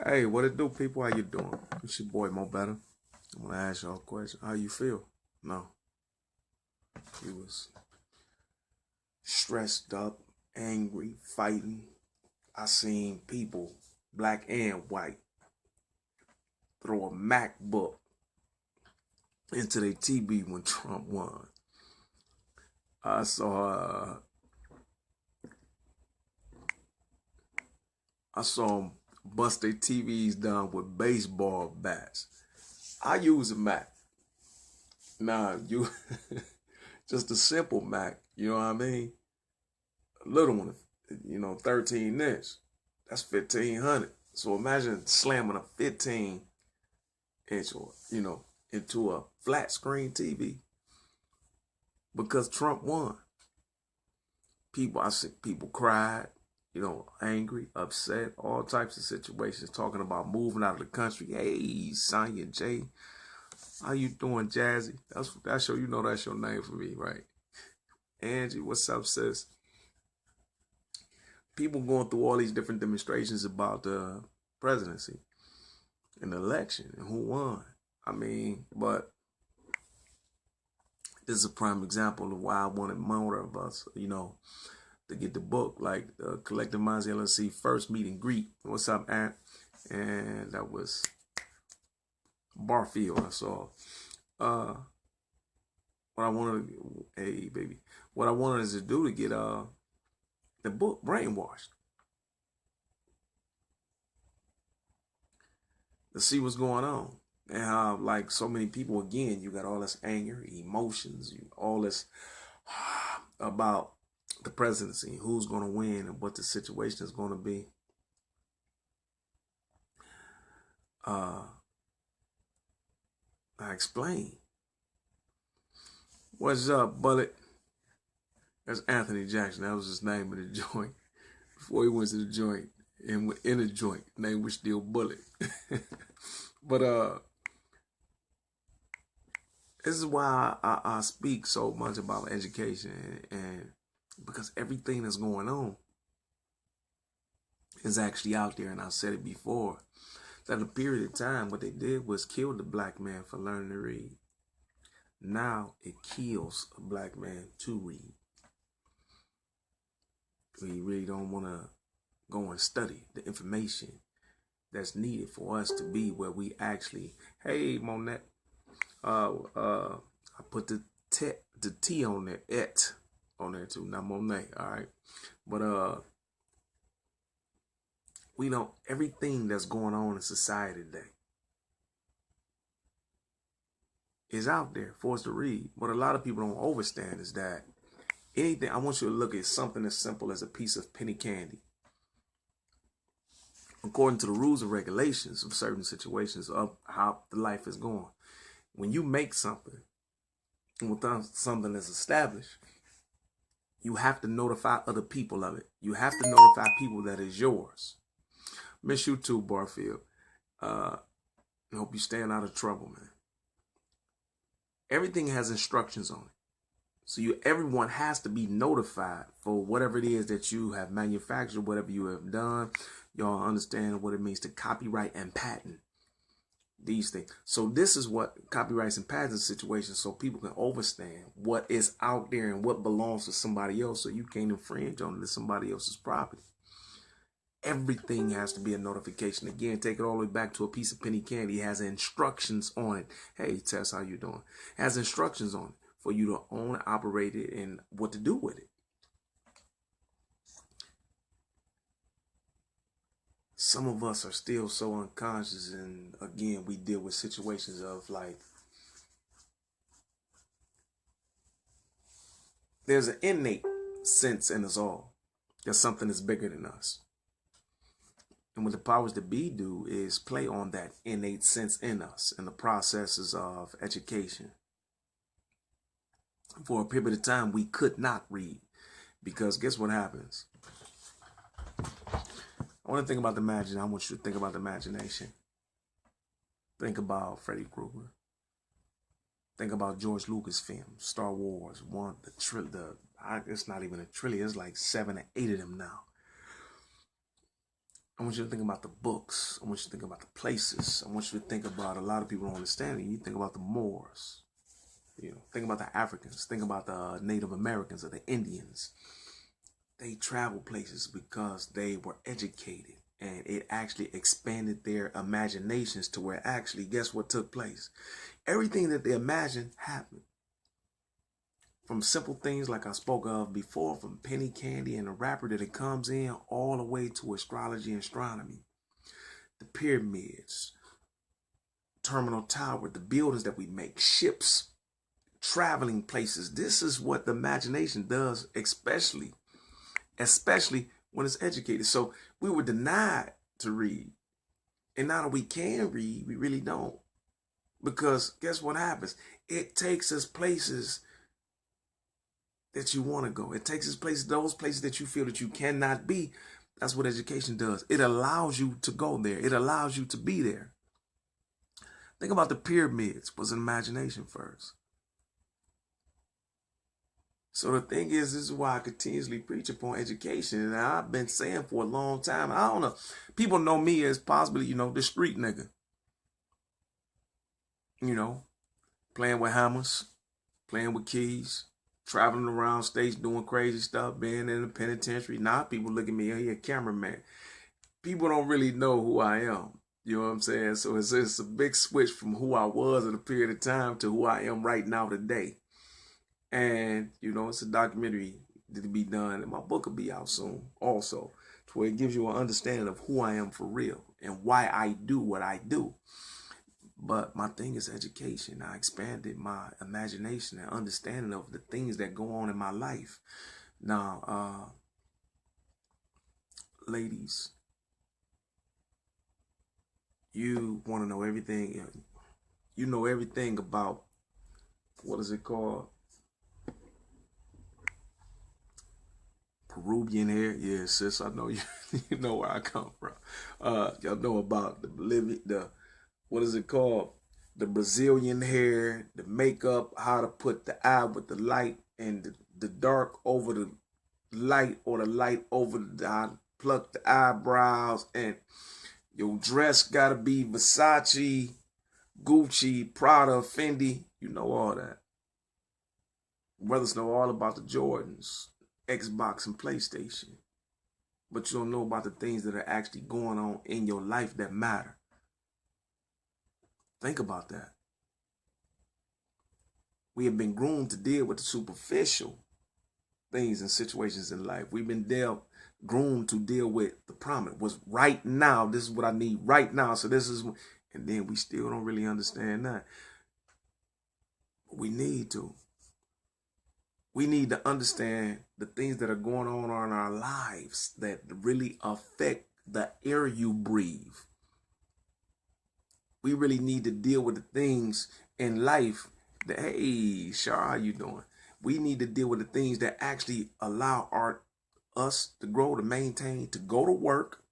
Hey, what it do, people? How you doing? It's your boy Mo Better. I want to ask y'all a question. How you feel? No, he was stressed up, angry, fighting. I seen people, black and white, throw a MacBook into their TV when Trump won. I saw, I saw them bust their TVs down with baseball bats. I use a Mac. Nah, you just a simple Mac. You know what I mean? A little one, 13 inch. That's 1,500. So imagine slamming a 15 inch or, into a flat screen TV because Trump won. I see people cried, angry, upset, all types of situations, talking about moving out of the country. Hey, Sonya J, how you doing, Jazzy? That's that's your name for me, right? Angie, what's up, sis? People going through all these different demonstrations about the presidency and the election and who won. I mean, but this is a prime example of why I wanted more of us, to get the book, like Collective Minds LLC first meet and greet. What's up, Aunt? And that was Barfield. I saw. What I wanted, hey baby, what I wanted is to do to get the book Brainwashed, to see what's going on. And how, like, so many people, again, you got all this anger, emotions, all this about the presidency, who's going to win, and what the situation is going to be. I explain. What's up, Bullet? That's Anthony Jackson. That was his name in the joint. Before he went to the joint, and in the joint, name was still Bullet. But this is why I speak so much about education, and because everything that's going on is actually out there. And I said it before, that a period of time, what they did was kill the black man for learning to read. Now it kills a black man to read. We really don't want to go and study the information that's needed for us to be where we actually, hey, Monet, I put the T on there, on there too, not Monet, all right? But we don't, everything that's going on in society today is out there for us to read. What a lot of people don't understand is that anything, I want you to look at something as simple as a piece of penny candy. According to the rules and regulations of certain situations of how the life is going, when you make something, and without something that's established, you have to notify other people of it. You have to notify people that is yours. Miss you too, Barfield. I hope you staying out of trouble, man. Everything has instructions on it. So everyone has to be notified for whatever it is that you have manufactured, whatever you have done. Y'all understand what it means to copyright and patent these things. So this is what copyrights and patents situations, so people can understand what is out there and what belongs to somebody else, so you can't infringe on it as somebody else's property. Everything has to be a notification. Again, take it all the way back to a piece of penny candy. It has instructions on it. Hey, Tess, how you doing? It has instructions on it for you to own, operate it, and what to do with it. Some of us are still so unconscious, and again, we deal with situations of like, there's an innate sense in us all that something is bigger than us. And what the powers that be do is play on that innate sense in us in the processes of education. For a period of time, we could not read because guess what happens? I want to think about the imagination. I want you to think about the imagination. Think about Freddy Krueger. Think about George Lucas films, Star Wars, it's not even a trilogy. It's like 7 or 8 of them now. I want you to think about the books. I want you to think about the places. I want you to think about, a lot of people don't understand it. You think about the Moors. Think about the Africans. Think about the Native Americans or the Indians. They traveled places because they were educated, and it actually expanded their imaginations to where actually, guess what took place? Everything that they imagined happened. From simple things like I spoke of before, from penny candy and the wrapper that it comes in, all the way to astrology and astronomy, the pyramids, Terminal Tower, the buildings that we make, ships, traveling places. This is what the imagination does, especially when it's educated. So we were denied to read. And now that we can read, we really don't. Because guess what happens? It takes us places that you want to go. It takes us places, those places that you feel that you cannot be. That's what education does. It allows you to go there. It allows you to be there. Think about the pyramids. Was an imagination first. So the thing is, this is why I continuously preach upon education. And I've been saying for a long time, I don't know, people know me as possibly, the street nigga. Playing with hammers, playing with keys, traveling around states, doing crazy stuff, being in the penitentiary. Now people look at me, oh, you're a cameraman. People don't really know who I am. You know what I'm saying? So it's a big switch from who I was at a period of time to who I am right now today. And, it's a documentary to be done, and my book will be out soon also, to where it gives you an understanding of who I am for real and why I do what I do. But my thing is education. I expanded my imagination and understanding of the things that go on in my life. Now, ladies, you want to know everything. You know everything about, what is it called? Peruvian hair. Yeah, sis, I know you you know where I come from. Y'all know about what is it called? The Brazilian hair, the makeup, how to put the eye with the light and the dark over the light, or the light over the eye, pluck the eyebrows, and your dress gotta be Versace, Gucci, Prada, Fendi. You know all that. Brothers know all about the Jordans, Xbox, and PlayStation. But you don't know about the things that are actually going on in your life that matter. Think about that. We have been groomed to deal with the superficial things and situations in life. We've been groomed to deal with the prominent. What's right now, this is what I need right now. So this is, and then we still don't really understand that. But we need to. We need to understand the things that are going on in our lives that really affect the air you breathe. We really need to deal with the things in life that, hey, Shar, how you doing? We need to deal with the things that actually allow us to grow, to maintain, to go to work,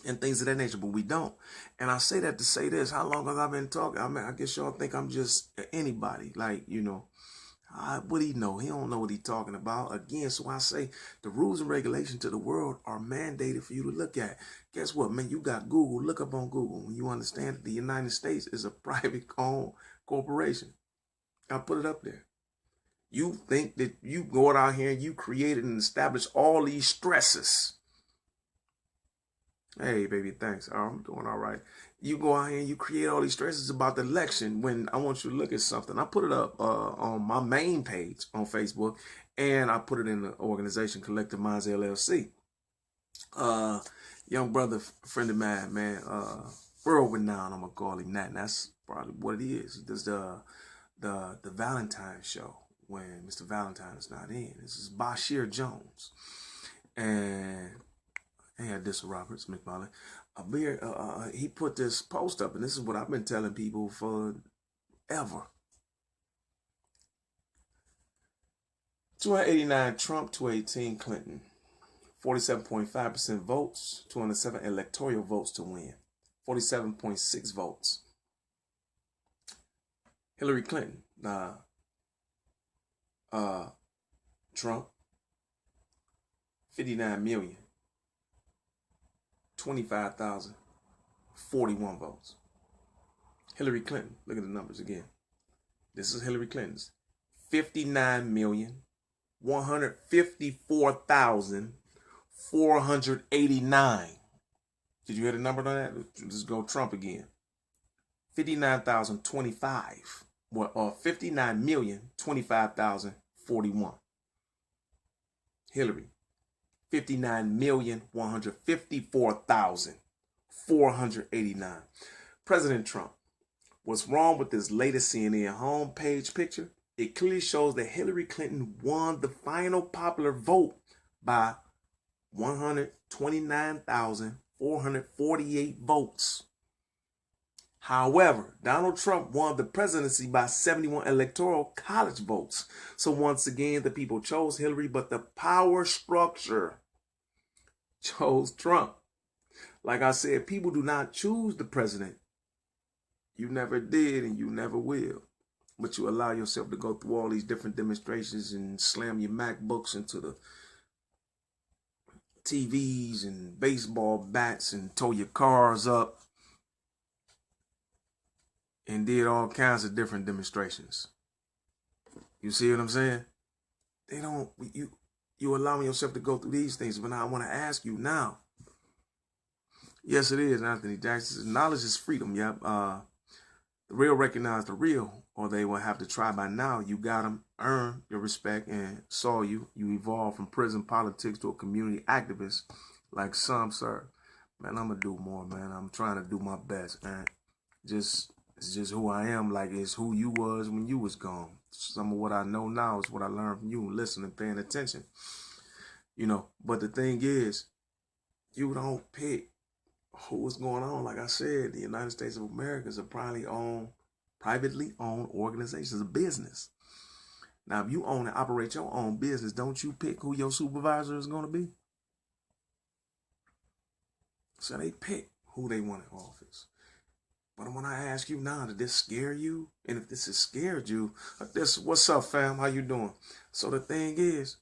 and things of that nature, but we don't. And I say that to say this. How long have I been talking? I mean, I guess y'all think I'm just anybody. Like, what do he know? He don't know what he's talking about. Again, so I say the rules and regulations to the world are mandated for you to look at. Guess what, man? You got Google. Look up on Google. When you understand that the United States is a private owned corporation. I put it up there. You think that you go out here and you created and established all these stresses. Hey, baby, thanks. I'm doing all right. You go out here and you create all these stresses about the election when I want you to look at something. I put it up on my main page on Facebook, and I put it in the organization Collective Minds LLC. Young brother, friend of mine, man, world renowned, I'm going to call him that. And that's probably what it is. He does the Valentine show when Mr. Valentine is not in. This is Bashir Jones. And I had this Roberts McMullen. He put this post up, and this is what I've been telling people forever. 289 Trump, 218 Clinton. 47.5% votes, 207 electoral votes to win. 47.6 votes. Hillary Clinton. Trump. 59 million. 25,041 votes. Hillary Clinton, look at the numbers again. This is Hillary Clinton's. 59,154,489. Did you hear the number on that? Let's go Trump again. 59,025. Or 59,025,041. Hillary. 59,154,489. President Trump. What's wrong with this latest CNN homepage picture? It clearly shows that Hillary Clinton won the final popular vote by 129,448 votes. However, Donald Trump won the presidency by 71 electoral college votes. So once again, the people chose Hillary, but the power structure chose Trump. Like I said, people do not choose the president. You never did and you never will. But you allow yourself to go through all these different demonstrations and slam your MacBooks into the TVs and baseball bats and tow your cars up and did all kinds of different demonstrations. You see what I'm saying? You allowing yourself to go through these things. But now I want to ask you now. Yes, it is, Anthony Jackson. Knowledge is freedom. Yep. The real recognize the real, or they will have to try by now. You got them, earn your respect, and saw you. You evolved from prison politics to a community activist like some, sir. Man, I'm going to do more, man. I'm trying to do my best, man. It's just who I am. Like, it's who you was when you was gone. Some of what I know now is what I learned from you, listening, paying attention. You know, but the thing is, you don't pick what's going on. Like I said, the United States of America is a privately owned organization, a business. Now, if you own and operate your own business, don't you pick who your supervisor is going to be? So they pick who they want in office. But when I ask you now, did this scare you? And if this has scared you, what's up, fam? How you doing? So the thing is,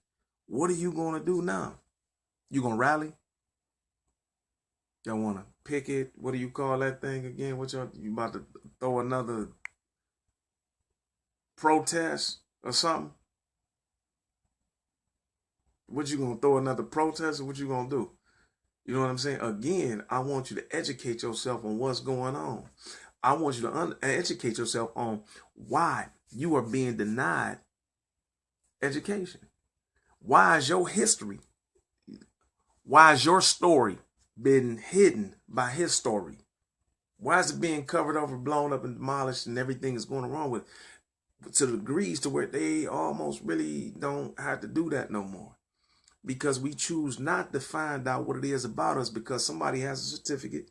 what are you going to do now? You going to rally? Y'all want to picket? What do you call that thing again? You about to throw another protest or something? What you going to throw another protest or what you going to do? You know what I'm saying? Again, I want you to educate yourself on what's going on. I want you to educate yourself on why you are being denied education. Why is your history? Why is your story been hidden by his story? Why is it being covered over, blown up and demolished, and everything is going wrong with it to the degrees to where they almost really don't have to do that no more? Because we choose not to find out what it is about us because somebody has a certificate,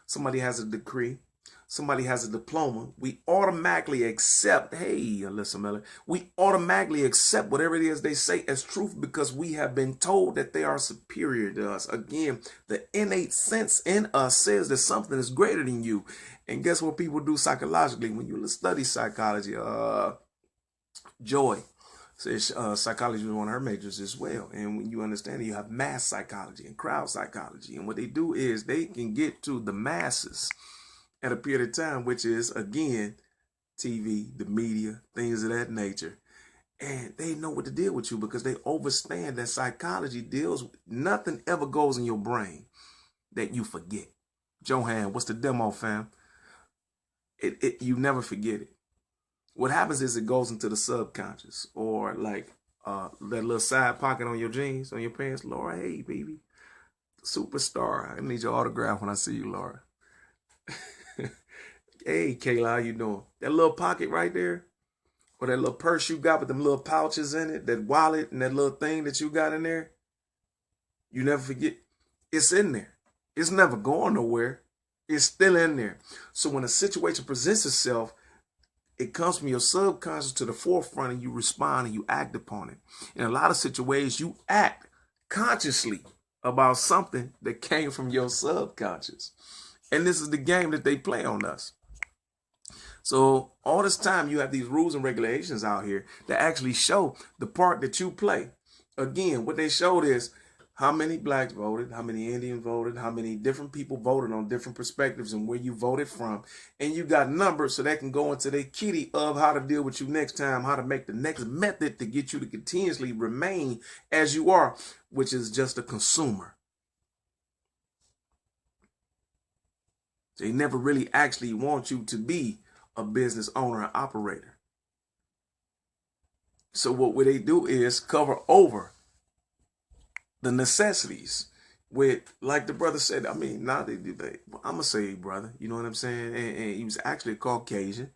somebody has a decree, somebody has a diploma. We automatically accept, hey, Alyssa Miller, we automatically accept whatever it is they say as truth because we have been told that they are superior to us. Again, the innate sense in us says that something is greater than you. And guess what people do psychologically? When you study psychology, Joy says psychology was one of her majors as well. And when you understand it, you have mass psychology and crowd psychology. And what they do is they can get to the masses at a period of time, which is, again, TV, the media, things of that nature. And they know what to deal with you because they understand that psychology deals with nothing ever goes in your brain that you forget. Johan, what's the demo, fam? You never forget it. What happens is it goes into the subconscious, or like that little side pocket on your jeans, on your pants. Laura, hey, baby, superstar. I need your autograph when I see you, Laura. Hey, Kayla, how you doing? That little pocket right there, or that little purse you got with them little pouches in it, that wallet and that little thing that you got in there, you never forget. It's in there. It's never going nowhere. It's still in there. So when a situation presents itself, it comes from your subconscious to the forefront and you respond and you act upon it. In a lot of situations, you act consciously about something that came from your subconscious. And this is the game that they play on us. So all this time you have these rules and regulations out here that actually show the part that you play. Again, what they showed is how many blacks voted, how many Indians voted, how many different people voted on different perspectives and where you voted from. And you got numbers so they can go into their kitty of how to deal with you next time, how to make the next method to get you to continuously remain as you are, which is just a consumer. They never really actually want you to be a business owner and operator. So what they do is cover over the necessities with, like the brother said, I mean, now I'm going to say brother, you know what I'm saying? And he was actually a Caucasian.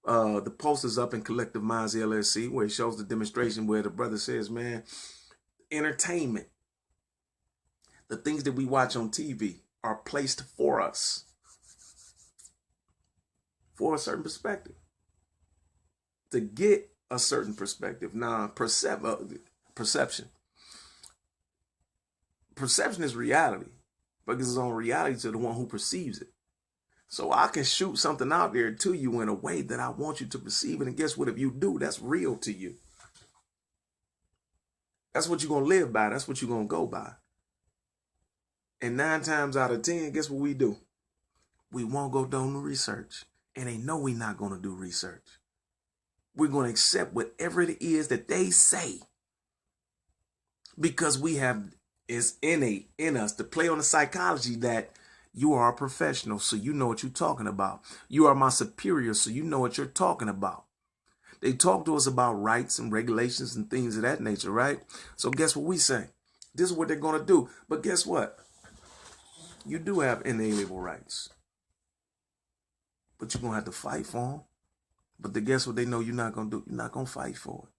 The post is up in Collective Minds LLC, where it shows the demonstration where the brother says, man, entertainment, the things that we watch on TV are placed for us for a certain perspective, to get a certain perspective. Now, perception is reality, because it's on reality to the one who perceives it. So I can shoot something out there to you in a way that I want you to perceive it. And guess what? If you do, that's real to you. That's what you're going to live by. That's what you're going to go by. And 9 times out of 10, guess what we do? We won't go do no research. And they know we're not going to do research. We're going to accept whatever it is that they say, because we have, it's innate in us to play on the psychology that you are a professional, so you know what you're talking about. You are my superior, so you know what you're talking about. They talk to us about rights and regulations and things of that nature, right? So guess what we say? This is what they're going to do. But guess what? You do have inalienable rights, but you're going to have to fight for them. But guess what they know you're not going to do? You're not going to fight for it.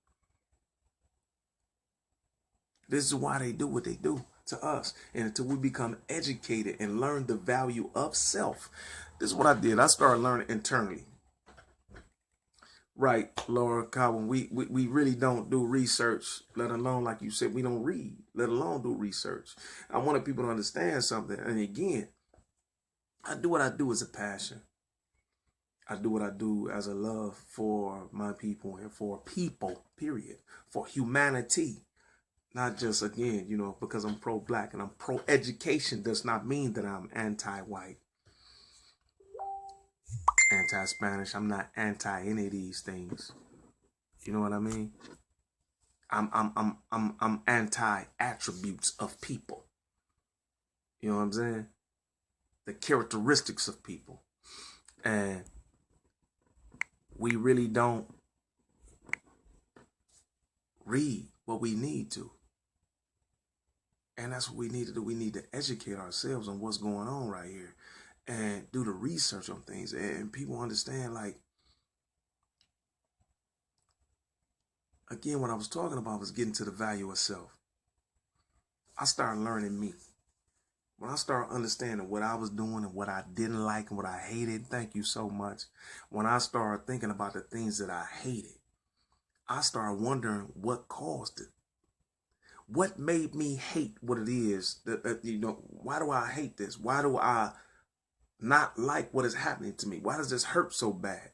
This is why they do what they do to us. And until we become educated and learn the value of self. This is what I did. I started learning internally. Right, Laura Cowan, we really don't do research, let alone, like you said, we don't read, let alone do research. I wanted people to understand something. And again, I do what I do as a passion. I do what I do as a love for my people and for people, period. For humanity. Not just, again, you know, because I'm pro-black and I'm pro-education does not mean that I'm anti-white, anti-Spanish. I'm not anti any of these things. You know what I mean? I'm anti attributes of people. You know what I'm saying? The characteristics of people. And we really don't read what we need to. And that's what we need to do. We need to educate ourselves on what's going on right here and do the research on things. And people understand, like, again, what I was talking about was getting to the value of self. I started learning me. When I started understanding what I was doing and what I didn't like and what I hated, thank you so much. When I started thinking about the things that I hated, I started wondering what caused it. What made me hate what it is that, you know, why do I hate this? Why do I not like what is happening to me? Why does this hurt so bad?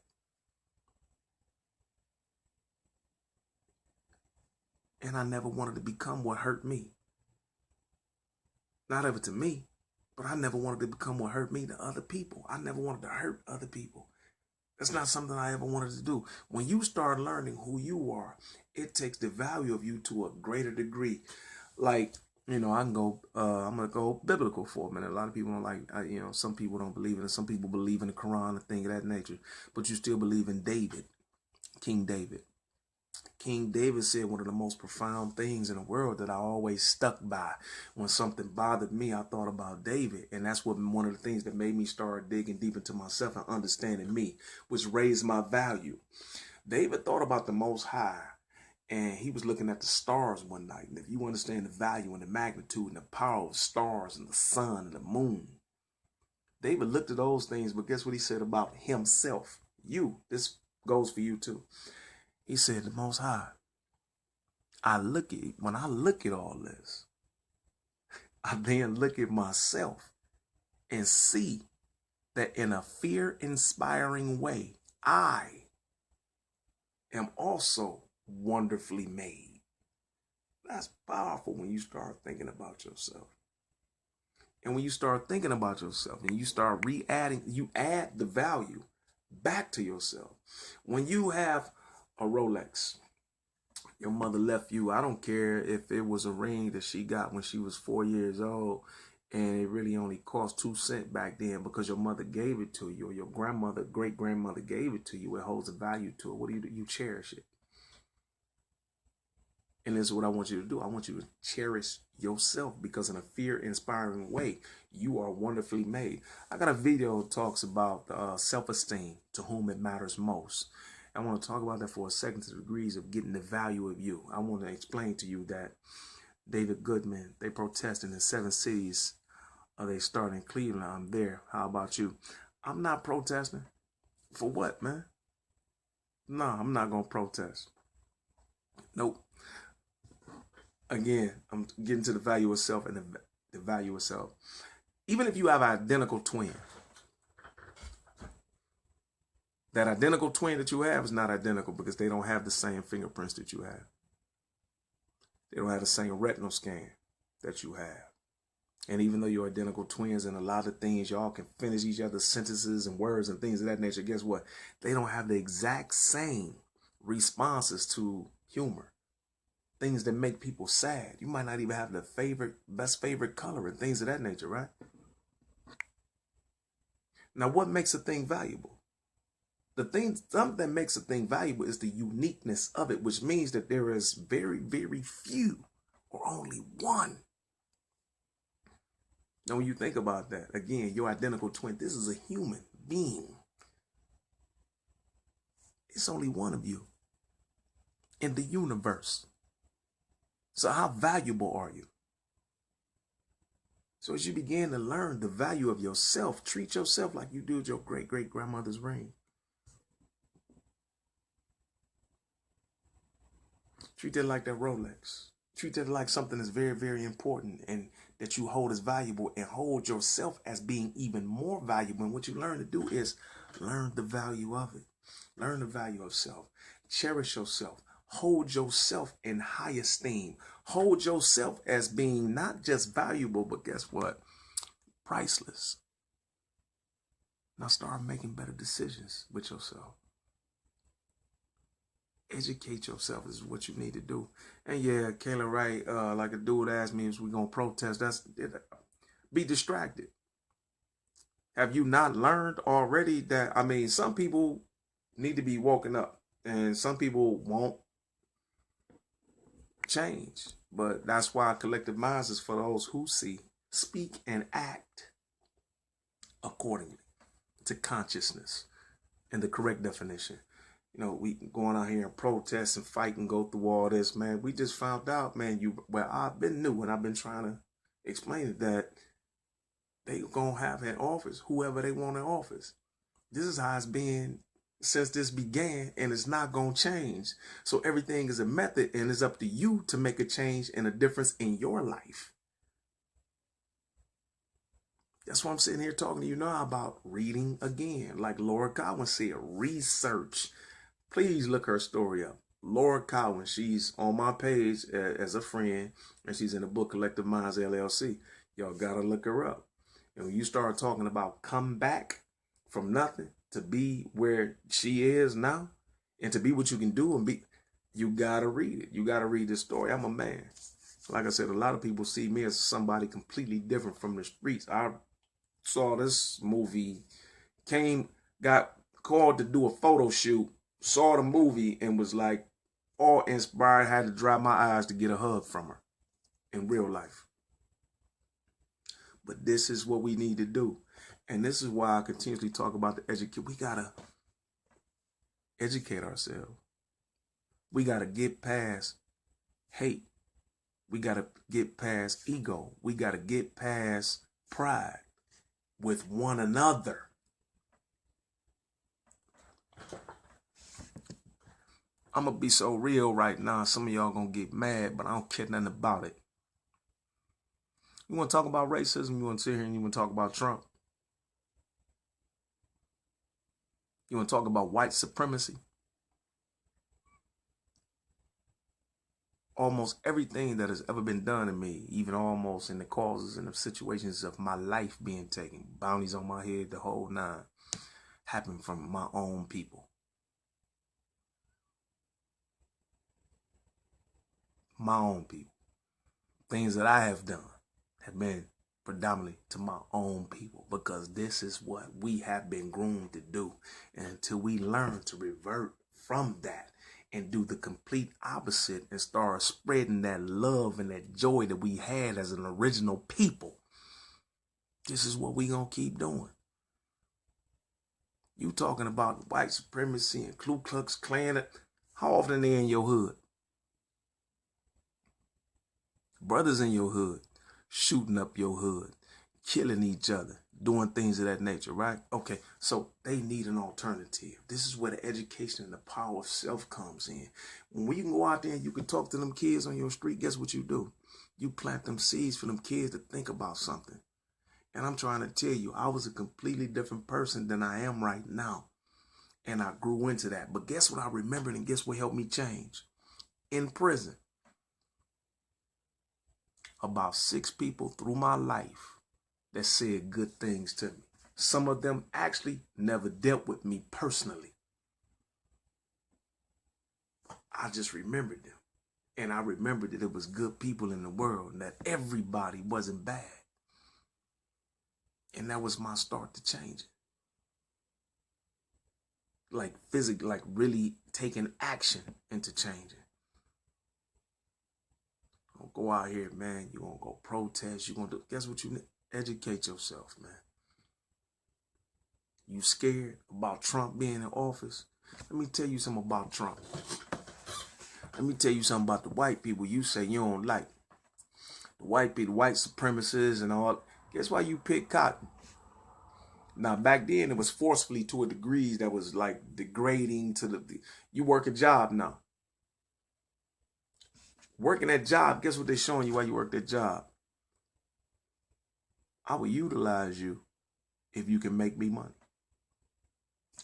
And I never wanted to become what hurt me. Not ever to me, but I never wanted to become what hurt me to other people. I never wanted to hurt other people. That's not something I ever wanted to do. When you start learning who you are, it takes the value of you to a greater degree. Like, you know, I'm going to go biblical for a minute. A lot of people don't like, you know, some people don't believe in it. Some people believe in the Quran and things of that nature. But you still believe in David, King David. King David said one of the most profound things in the world that I always stuck by. When something bothered me, I thought about David. And that's what one of the things that made me start digging deep into myself and understanding me, which raised my value. David thought about the Most High, and he was looking at the stars one night. And if you understand the value and the magnitude and the power of stars and the sun and the moon, David looked at those things, but guess what he said about himself? You, this goes for you too. He said, the Most High, when I look at all this, I then look at myself and see that in a fear-inspiring way, I am also wonderfully made. That's powerful when you start thinking about yourself. And when you start thinking about yourself and you start re-adding, you add the value back to yourself. When you have a Rolex, your mother left you, I don't care if it was a ring that she got when she was 4 years old and it really only cost 2 cents back then because your mother gave it to you or your grandmother, great grandmother gave it to you. It holds a value to it. What do? You cherish it. And this is what I want you to do. I want you to cherish yourself because in a fear-inspiring way, you are wonderfully made. I got a video that talks about self-esteem, to whom it matters most. I want to talk about that for a second, to the degrees of getting the value of you. I want to explain to you that David Goodman, they protest in the 7 cities. They start in Cleveland. I'm there. How about you? I'm not protesting. For what, man? No, I'm not going to protest. Nope. Again, I'm getting to the value of self and the value of self. Even if you have an identical twin, that identical twin that you have is not identical because they don't have the same fingerprints that you have. They don't have the same retinal scan that you have. And even though you're identical twins and a lot of things, y'all can finish each other's sentences and words and things of that nature, guess what? They don't have the exact same responses to humor. Things that make people sad. You might not even have the best favorite color and things of that nature, right? Now, what makes a thing valuable? Something that makes a thing valuable is the uniqueness of it, which means that there is very, very few or only one. Now, when you think about that, again, your identical twin, this is a human being. It's only one of you in the universe. So how valuable are you? So as you begin to learn the value of yourself, treat yourself like you do your great-great-grandmother's ring. Treat it like that Rolex. Treat it like something that's very, very important and that you hold as valuable, and hold yourself as being even more valuable. And what you learn to do is learn the value of it. Learn the value of self. Cherish yourself. Hold yourself in high esteem. Hold yourself as being not just valuable, but guess what? Priceless. Now start making better decisions with yourself. Educate yourself is what you need to do. And yeah, Kayla Wright, like a dude asked me if we're going to protest. Be distracted. Have you not learned already that, some people need to be woken up and some people won't change. But that's why collective minds is for those who see, speak, and act accordingly to consciousness and the correct definition. You know, we going out here and protest and fight and go through all this, man. We just found out, man, I've been new and I've been trying to explain it, that they gonna have in office whoever they want in office. This is how it's been since this began, and it's not going to change. So everything is a method, and it's up to you to make a change and a difference in your life. That's why I'm sitting here talking to you now about reading again. Like Laura Cowan said, research. Please look her story up. Laura Cowan, she's on my page as a friend, and she's in the book Collective Minds LLC. Y'all got to look her up. And when you start talking about come back from nothing to be where she is now, and to be what you can do and be, you gotta read it. You gotta read this story. I'm a man. Like I said, a lot of people see me as somebody completely different from the streets. I saw this movie, got called to do a photo shoot, saw the movie and was like all inspired, had to dry my eyes to get a hug from her in real life. But this is what we need to do. And this is why I continuously talk about the educate. We got to educate ourselves. We got to get past hate. We got to get past ego. We got to get past pride with one another. I'm going to be so real right now. Some of y'all going to get mad, but I don't care nothing about it. You want to talk about racism? You want to sit here and you want to talk about Trump? You want to talk about white supremacy? almost everything that has ever been done to me, even almost in the causes and the situations of my life being taken, bounties on my head, the whole nine, happened from my own people. My own people. Things that I have done have been predominantly to my own people, because this is what we have been groomed to do. And until we learn to revert from that and do the complete opposite and start spreading that love and that joy that we had as an original people, this is what we gonna keep doing. You talking about white supremacy and Ku Klux Klan? How often they in your hood? Brothers in your hood shooting up your hood, killing each other, doing things of that nature, right? Okay, so they need an alternative. This is where the education and the power of self comes in. When you can go out there and you can talk to them kids on your street, guess what you do? You plant them seeds for them kids to think about something. And I'm trying to tell you, I was a completely different person than I am right now. And I grew into that. But guess what I remembered, and guess what helped me change? In prison, about 6 people through my life that said good things to me. Some of them actually never dealt with me personally. I just remembered them. And I remembered that it was good people in the world and that everybody wasn't bad. And that was my start to change it. Like physically, like really taking action into changing. Don't go out here, man. You're going to go protest. You're going to do, guess what you need? Educate yourself, man. You scared about Trump being in office? Let me tell you something about Trump. Let me tell you something about the white people you say you don't like. The white people, white supremacists and all. Guess why you pick cotton? Now, back then, it was forcefully to a degree that was like degrading to the, you work a job now. Working that job, guess what they're showing you while you work that job? I will utilize you if you can make me money.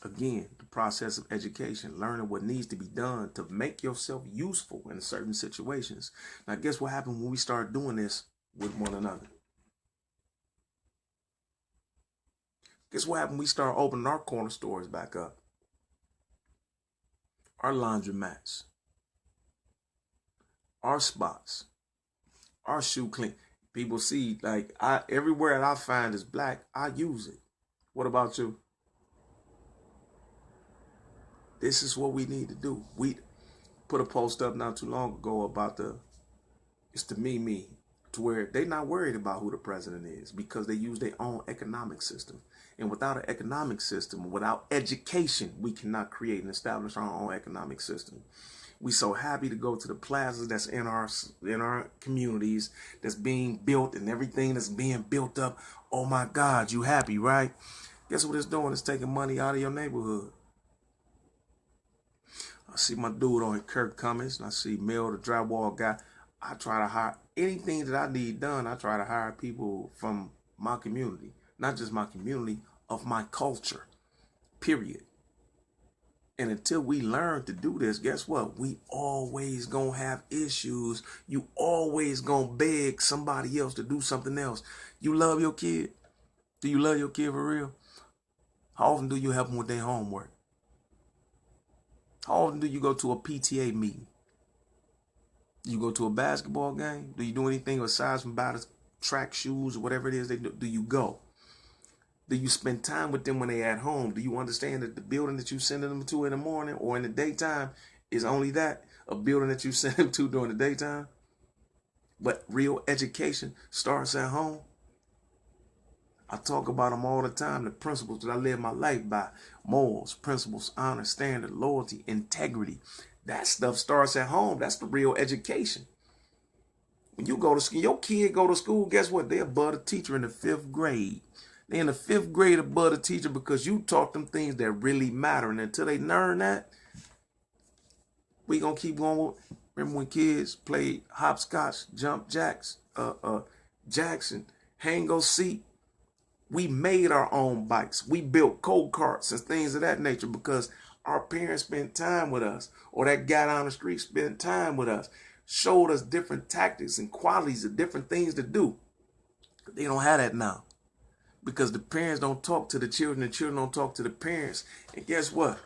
Again, the process of education, learning what needs to be done to make yourself useful in certain situations. Now, guess what happened when we start doing this with one another? Guess what happened when we start opening our corner stores back up? Our laundromats, our spots, our shoe clean. People see, like, everywhere that I find is black, I use it. What about you? This is what we need to do. We put a post up not too long ago about it's the me, to where they're not worried about who the president is because they use their own economic system. And without an economic system, without education, we cannot create and establish our own economic system. We so happy to go to the plazas that's in our communities that's being built and everything that's being built up. Oh my God, you happy, right? Guess what it's doing? It's taking money out of your neighborhood. I see my dude on Kirk Cummings, and I see Mel, the drywall guy. I try to hire anything that I need done. I try to hire people from my community, not just my community, of my culture, period. And until we learn to do this, guess what? We always gonna have issues. You always gonna beg somebody else to do something else. You love your kid? Do you love your kid for real? How often do you help them with their homework? How often do you go to a PTA meeting? Do you go to a basketball game? Do you do anything aside from buy the track shoes or whatever it is they do? Do you go? Do you spend time with them when they're at home? Do you understand that the building that you send them to in the morning or in the daytime is only that, a building that you send them to during the daytime? But real education starts at home. I talk about them all the time, the principles that I live my life by. Morals, principles, honor, standard, loyalty, integrity. That stuff starts at home. That's the real education. When you go to school, your kid go to school, guess what? They're above a teacher in the 5th grade. They're in the 5th grade above a teacher because you taught them things that really matter. And until they learn that, we going to keep going. Remember when kids played hopscotch, jump jacks, Jackson, hang-go seat? We made our own bikes. We built go-karts and things of that nature because our parents spent time with us, or that guy down the street spent time with us, showed us different tactics and qualities of different things to do. They don't have that now because the parents don't talk to the children don't talk to the parents. And guess what?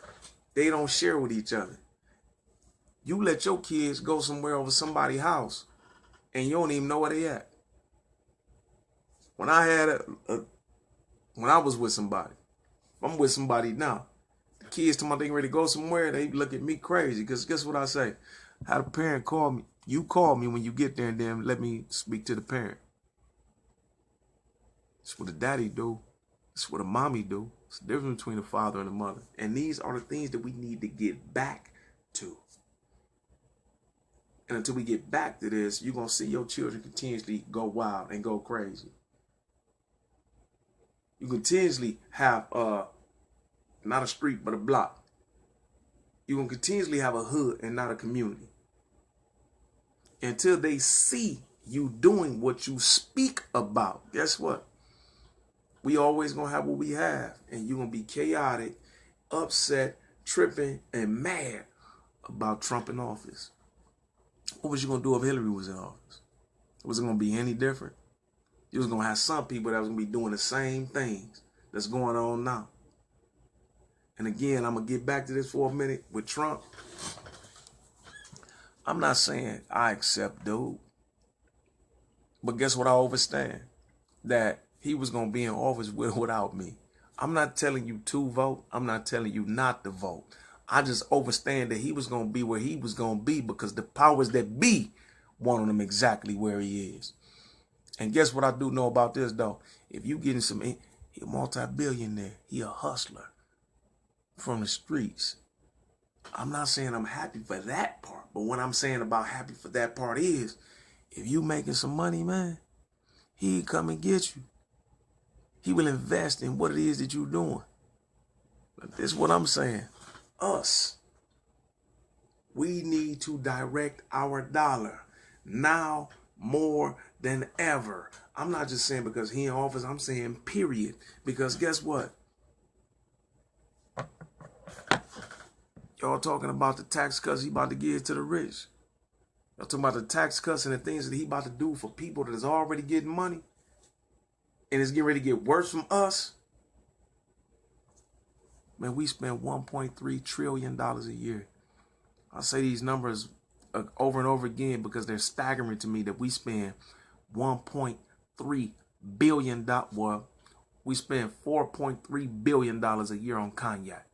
They don't share with each other. You let your kids go somewhere over somebody's house and you don't even know where they at. When I had when I was with somebody, I'm with somebody now. The kids tell me they ready to go somewhere, they look at me crazy because guess what I say? Had a parent call me. You call me when you get there and then let me speak to the parent. It's what a daddy do. It's what a mommy do. It's the difference between the father and the mother. And these are the things that we need to get back to. And until we get back to this, you're going to see your children continuously go wild and go crazy. You continuously have not a street, but a block. You're going to continuously have a hood and not a community. Until they see you doing what you speak about, guess what? We always going to have what we have. And you're going to be chaotic, upset, tripping, and mad about Trump in office. What was you going to do if Hillary was in office? Was it going to be any different? You was going to have some people that was going to be doing the same things that's going on now. And again, I'm going to get back to this for a minute with Trump. I'm not saying I accept dude. But guess what I understand? That he was going to be in office with or without me. I'm not telling you to vote. I'm not telling you not to vote. I just understand that he was going to be where he was going to be because the powers that be wanted him exactly where he is. And guess what I do know about this, though? If you getting some, he a multi-billionaire. He a hustler from the streets. I'm not saying I'm happy for that part. But what I'm saying about happy for that part is, if you making some money, man, he come and get you. He will invest in what it is that you're doing. But this is what I'm saying. Us. We need to direct our dollar now more than ever. I'm not just saying because he in office. I'm saying period. Because guess what? Y'all talking about the tax cuts he about to give to the rich. Y'all talking about the tax cuts and the things that he about to do for people that is already getting money. And it's getting ready to get worse from us. Man, we spend $1.3 trillion a year. I say these numbers over and over again because they're staggering to me that we spend $1.3 billion. Well, we spend $4.3 billion a year on cognac.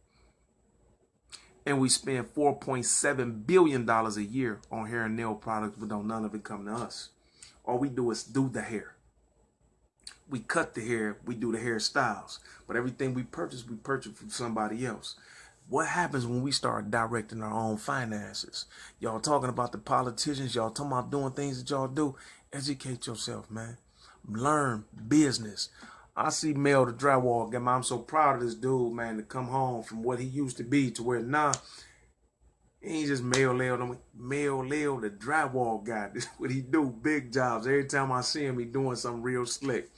And we spend $4.7 billion a year on hair and nail products, but don't none of it come to us. All we do is do the hair. We cut the hair, we do the hairstyles. But everything we purchase from somebody else. What happens when we start directing our own finances? Y'all talking about the politicians, y'all talking about doing things that y'all do. Educate yourself, man. Learn business. I see Mel the drywall guy. I'm so proud of this dude, man, to come home from what he used to be to where now he ain't just Mel Leo the drywall guy. This is what he do, big jobs. Every time I see him, he doing something real slick.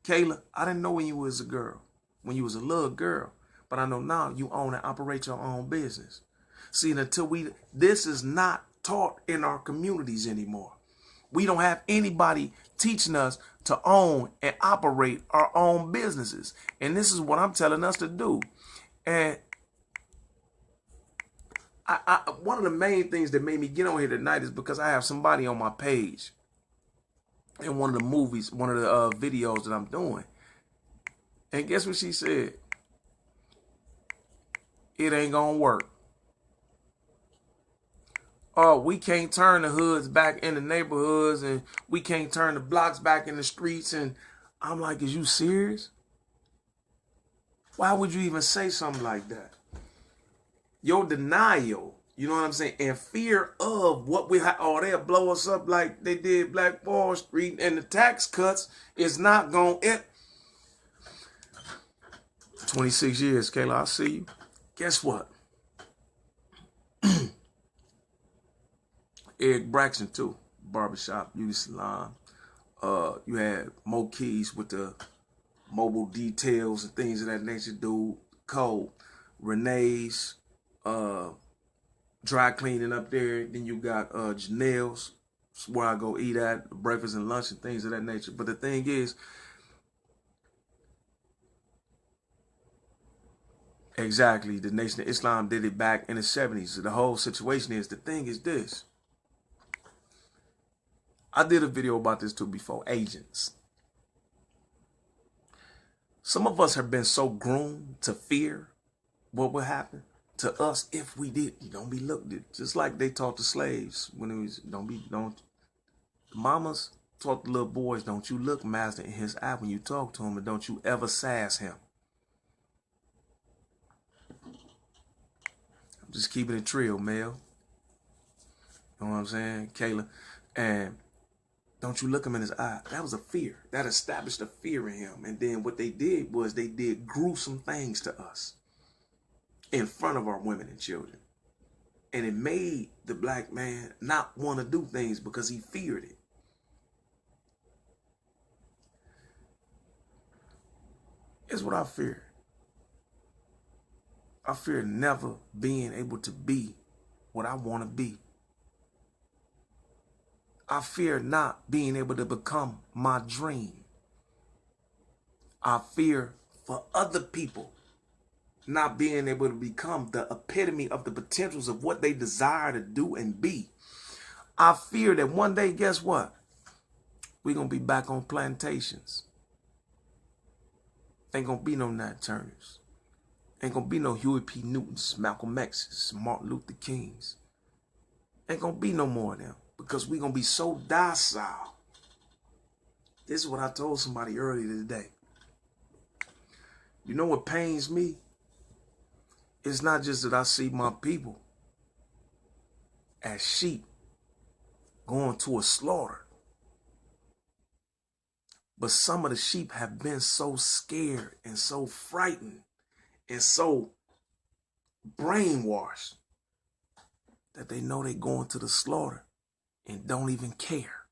Kayla, I didn't know when you was a girl, when you was a little girl, but I know now you own and operate your own business. See, this is not taught in our communities anymore. We don't have anybody teaching us to own and operate our own businesses. And this is what I'm telling us to do. And one of the main things that made me get on here tonight is because I have somebody on my page in one of the movies, one of the videos that I'm doing. And guess what she said? It ain't gonna work. Oh, we can't turn the hoods back in the neighborhoods and we can't turn the blocks back in the streets. And I'm like, is you serious? Why would you even say something like that? Your denial, you know what I'm saying? And fear of what we have, oh, they'll blow us up like they did Black Wall Street, and the tax cuts is not going to. 26 years, Kayla, I see you. Guess what? Eric Braxton, too. Barbershop, beauty salon. You had Mo Keys with the mobile details and things of that nature, dude. Cole, Renee's, dry cleaning up there. Then you got Janelle's, where I go eat at breakfast and lunch and things of that nature. But the thing is, exactly, the Nation of Islam did it back in the 70s. So the whole situation is, the thing is this. I did a video about this too before, agents. Some of us have been so groomed to fear what would happen to us if we did. You don't be looked at. Just like they taught the slaves when it was, the mamas taught the little boys, don't you look master in his eye when you talk to him, and don't you ever sass him. I'm just keeping it real, Mel. You know what I'm saying? Kayla. And don't you look him in his eye. That was a fear. That established a fear in him. And then what they did was they did gruesome things to us in front of our women and children. And it made the black man not want to do things because he feared it. Here's what I fear. I fear never being able to be what I want to be. I fear not being able to become my dream. I fear for other people not being able to become the epitome of the potentials of what they desire to do and be. I fear that one day, guess what? We're going to be back on plantations. Ain't going to be no Nat Turners. Ain't going to be no Huey P. Newtons, Malcolm X's, Martin Luther King's. Ain't going to be no more of them. Because we're going to be so docile. This is what I told somebody earlier today. You know what pains me? It's not just that I see my people as sheep going to a slaughter. But some of the sheep have been so scared and so frightened and so brainwashed that they know they're going to the slaughter and don't even care.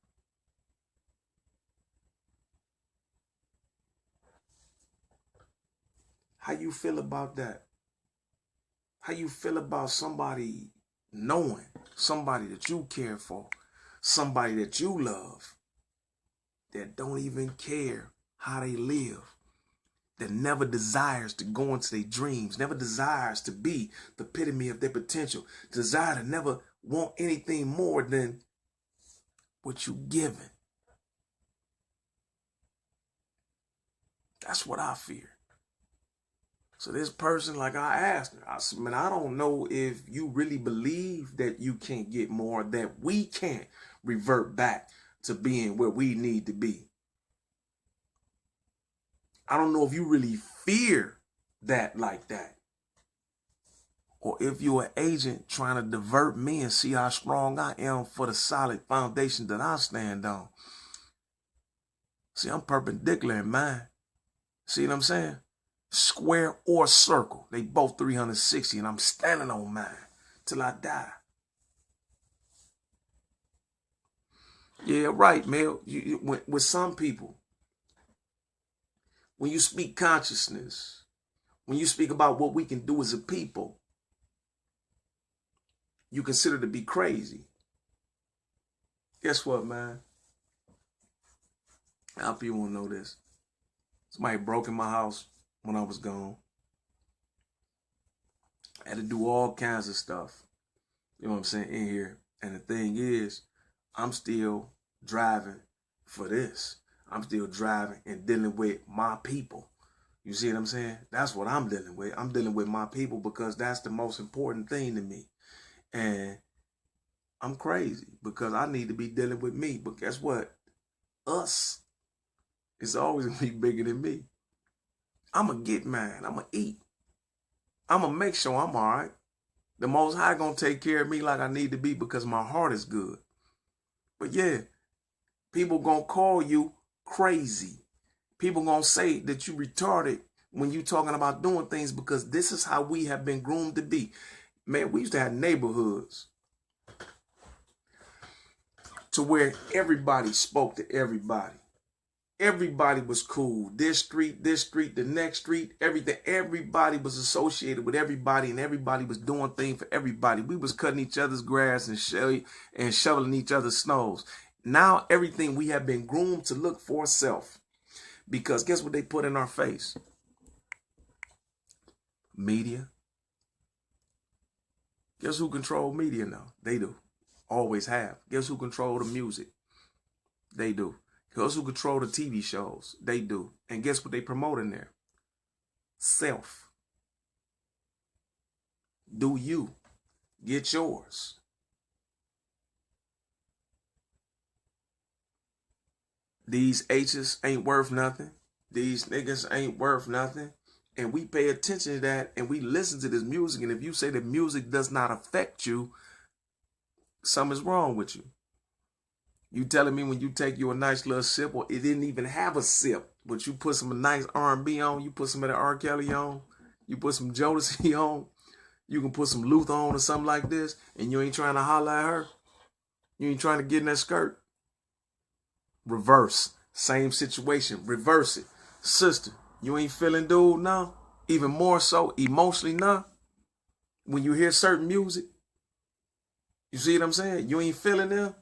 How you feel about that? How you feel about somebody knowing, somebody that you care for, somebody that you love, that don't even care how they live, that never desires to go into their dreams, never desires to be the epitome of their potential, desire to never want anything more than what you giving? That's what I fear. So this person, like I asked her, I said, man, I don't know if you really believe that you can't get more, that we can't revert back to being where we need to be. I don't know if you really fear that like that. Or if you're an agent trying to divert me and see how strong I am for the solid foundation that I stand on. See, I'm perpendicular in mine. See what I'm saying? Square or circle. They both 360 and I'm standing on mine till I die. Yeah, right, Mel. With some people, when you speak consciousness, when you speak about what we can do as a people, you consider to be crazy. Guess what, man? I hope you won't know this. Somebody broke in my house when I was gone. I had to do all kinds of stuff. You know what I'm saying? In here. And the thing is, I'm still driving for this. I'm still driving and dealing with my people. You see what I'm saying? That's what I'm dealing with. I'm dealing with my people because that's the most important thing to me. And I'm crazy because I need to be dealing with me. But guess what? Us is always going to be bigger than me. I'm going to get mine. I'm going to eat. I'm going to make sure I'm all right. The Most High going to take care of me like I need to be because my heart is good. But yeah, people going to call you crazy. People going to say that you retarded when you talking about doing things because this is how we have been groomed to be. Man, we used to have neighborhoods to where everybody spoke to everybody. Everybody was cool. This street, the next street, everything. Everybody was associated with everybody, and everybody was doing things for everybody. We was cutting each other's grass and shoveling each other's snows. Now everything we have been groomed to look for self. Because guess what they put in our face? Media. Guess who control media now? They do. Always have. Guess who control the music? They do. Guess who control the TV shows? They do. And guess what they promote in there? Self. Do you. Get yours. These H's ain't worth nothing. These niggas ain't worth nothing. And we pay attention to that and we listen to this music. And if you say that music does not affect you, something's wrong with you. You telling me when you take you a nice little sip, or it didn't even have a sip, but you put some nice R&B on, you put some of the R. Kelly on, you put some Jodeci on, you can put some Luther on or something like this, and you ain't trying to holler at her. You ain't trying to get in that skirt. Reverse. Same situation. Reverse it. Sister, you ain't feeling dude now? Even more so emotionally now? When you hear certain music? You see what I'm saying? You ain't feeling them?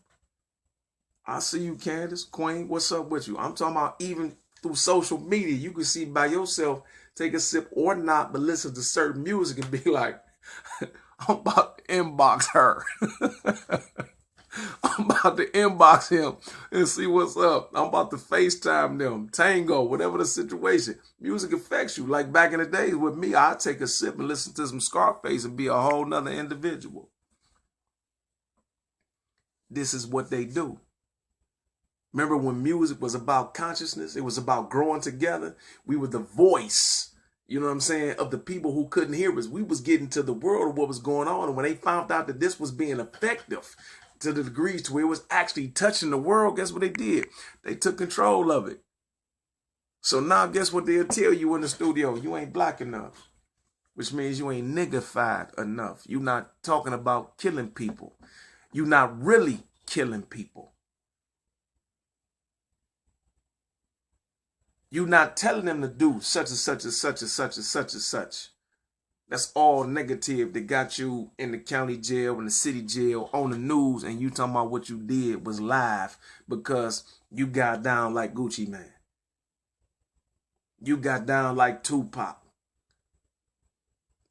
I see you, Candace, Queen. What's up with you? I'm talking about even through social media. You can see by yourself, take a sip or not, but listen to certain music and be like, I'm about to inbox her. I'm about to inbox him and see what's up. I'm about to FaceTime them, Tango, whatever the situation. Music affects you. Like back in the days with me, I'd take a sip and listen to some Scarface and be a whole nother individual. This is what they do. Remember when music was about consciousness? It was about growing together. We were the voice, you know what I'm saying, of the people who couldn't hear us. We was getting to the world of what was going on. And when they found out that this was being effective to the degrees to where it was actually touching the world, guess what they did? They took control of it. So now guess what they'll tell you in the studio? You ain't black enough, which means you ain't niggified enough. You're not talking about killing people. You're not really killing people. You're not telling them to do such and such and such and such and such and such. That's all negative that got you in the county jail, in the city jail, on the news, and you talking about what you did was live because you got down like Gucci Mane. You got down like Tupac.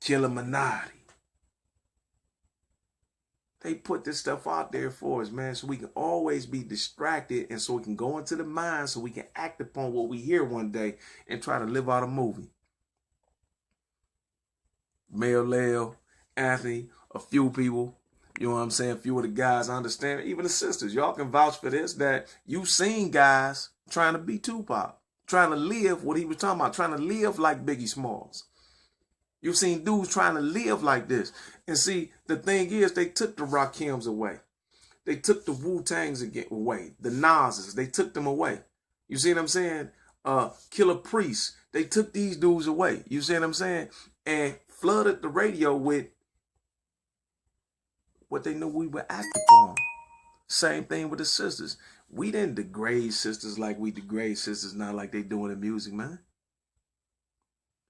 Killer Minati. They put this stuff out there for us, man, so we can always be distracted and so we can go into the mind so we can act upon what we hear one day and try to live out a movie. Mel Lel, Anthony, a few people, you know what I'm saying, a few of the guys, I understand, even the sisters, y'all can vouch for this, that you've seen guys trying to be Tupac, trying to live what he was talking about, trying to live like Biggie Smalls. You've seen dudes trying to live like this. And see, the thing is, they took the Rakims away. They took the Wu-Tangs away. The Nas's, they took them away. You see what I'm saying? Killer Priest, they took these dudes away. You see what I'm saying? And flooded the radio with what they knew we were acting upon. Same thing with the sisters. We didn't degrade sisters like we degrade sisters now like they doing in music, man.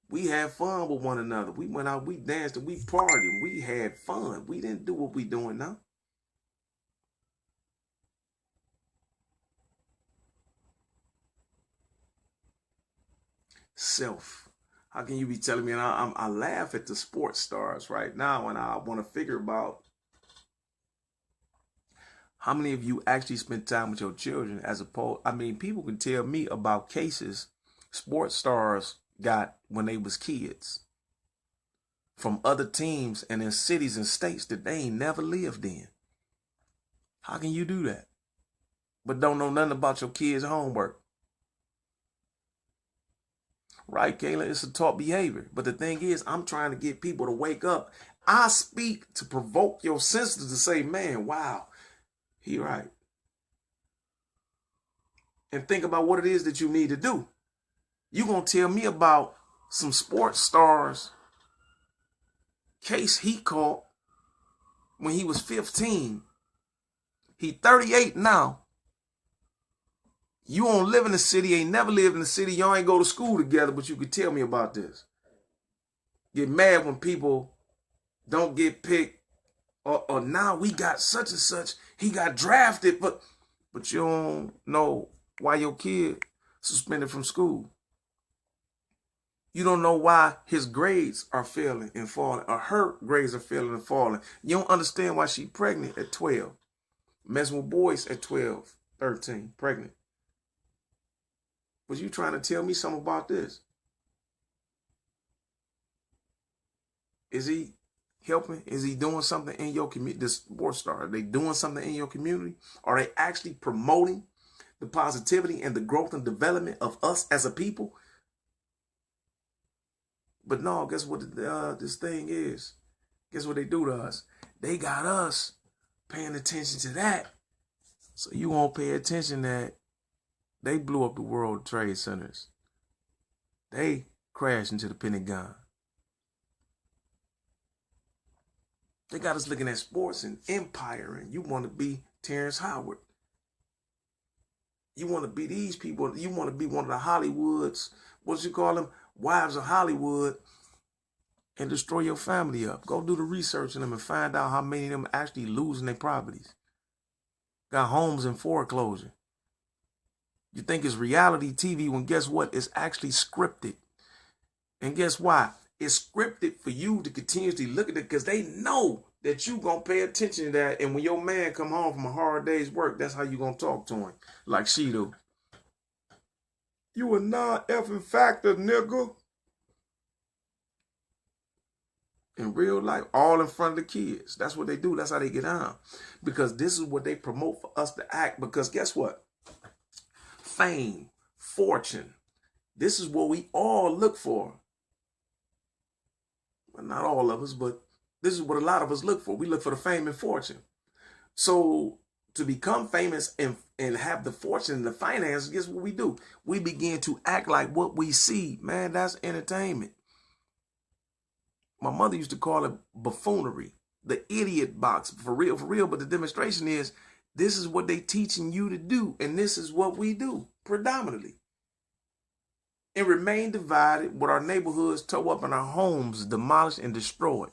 We had fun with one another. We went out, we danced, and we partied. We had fun. We didn't do what we doing now. Self. How can you be telling me? And I laugh at the sports stars right now, and I want to figure about how many of you actually spend time with your children as opposed. I mean, people can tell me about cases sports stars got when they was kids from other teams and in cities and states that they ain't never lived in. How can you do that? But don't know nothing about your kids' homework. Right, Kayla? It's a taught behavior. But the thing is, I'm trying to get people to wake up. I speak to provoke your senses to say, man, wow, he right. And think about what it is that you need to do. You're going to tell me about some sports stars case he caught when he was 15. He 38 now. You don't live in the city, ain't never lived in the city. Y'all ain't go to school together, but you could tell me about this. Get mad when people don't get picked. Or now we got such and such. He got drafted, but you don't know why your kid suspended from school. You don't know why his grades are failing and falling, or her grades are failing and falling. You don't understand why she's pregnant at 12. Messing with boys at 12, 13, pregnant. Was you trying to tell me something about this? Is he helping? Is he doing something in your community? This sports star, are they doing something in your community? Are they actually promoting the positivity and the growth and development of us as a people? But no, guess what this thing is? Guess what they do to us? They got us paying attention to that. So you won't pay attention that they blew up the World Trade Centers. They crashed into the Pentagon. They got us looking at sports and empire, and you want to be Terrence Howard. You want to be these people. You want to be one of the Hollywoods, what you call them, wives of Hollywood, and destroy your family up. Go do the research on them and find out how many of them actually losing their properties. Got homes in foreclosure. You think it's reality TV when guess what? It's actually scripted. And guess why? It's scripted for you to continuously look at it because they know that you going to pay attention to that. And when your man come home from a hard day's work, that's how you going to talk to him. Like she do. You a non-effing factor, nigga. In real life, all in front of the kids. That's what they do. That's how they get on. Because this is what they promote for us to act. Because guess what? Fame, fortune. This is what we all look for. Well, not all of us, but this is what a lot of us look for. We look for the fame and fortune. So to become famous and have the fortune and the finances, guess what we do? We begin to act like what we see. Man, that's entertainment. My mother used to call it buffoonery, the idiot box, for real. But the demonstration is, this is what they teaching you to do. And this is what we do predominantly. And remain divided with our neighborhoods tore up and our homes demolished and destroyed.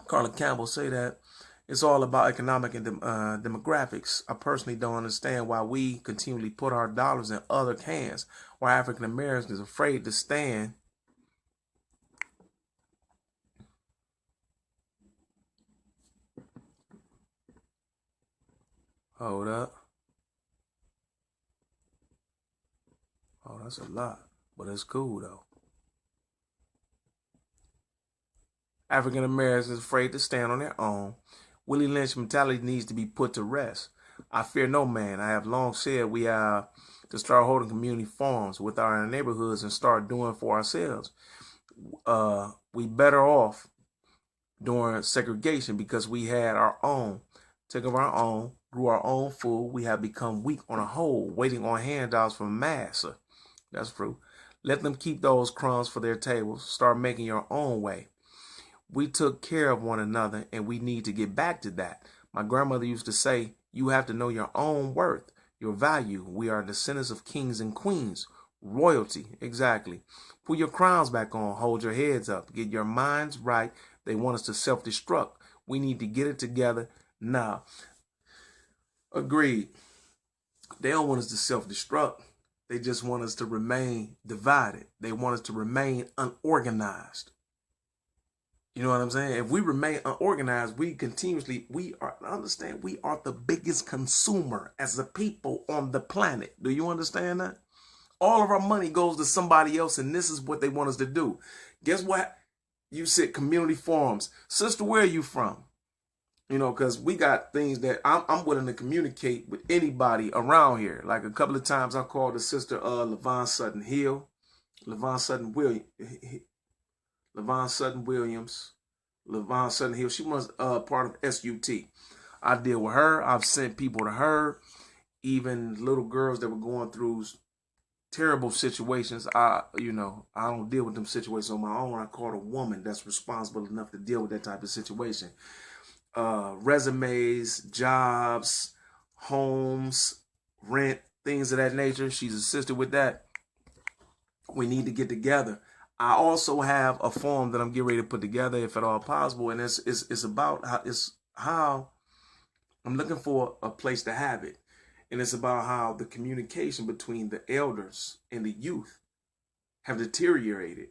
Carla Campbell say that it's all about economic and demographics. I personally don't understand why we continually put our dollars in other hands, why African Americans are afraid to stand Hold up. Oh, that's a lot, but it's cool though. African Americans afraid to stand on their own. Willie Lynch mentality needs to be put to rest. I fear no man. I have long said we have to start holding community forums with our neighborhoods and start doing for ourselves. We better off during segregation because we had our own, took of our own, grew our own food. We have become weak on a whole, waiting on handouts from massa. That's true. Let them keep those crumbs for their tables. Start making your own way. We took care of one another, and we need to get back to that. My grandmother used to say, you have to know your own worth, your value. We are descendants of kings and queens. Royalty, exactly. Put your crowns back on. Hold your heads up. Get your minds right. They want us to self-destruct. We need to get it together now. Agreed. They don't want us to self-destruct. They just want us to remain divided. They want us to remain unorganized. You know what I'm saying? If we remain unorganized, we are the biggest consumer as a people on the planet. Do you understand that? All of our money goes to somebody else, and this is what they want us to do. Guess what? You said community forums. Sister, where are you from? You know, because we got things that I'm willing to communicate with anybody around here. Like a couple of times I called the sister Levon Sutton Hill. Levon Sutton Hill. She was part of SUT. I deal with her. I've sent people to her. Even little girls that were going through terrible situations. I don't deal with them situations on my own. I call a woman that's responsible enough to deal with that type of situation. Resumes, jobs, homes, rent, things of that nature. She's assisted with that. We need to get together. I also have a form that I'm getting ready to put together, if at all possible, and it's about how I'm looking for a place to have it, and it's about how the communication between the elders and the youth have deteriorated,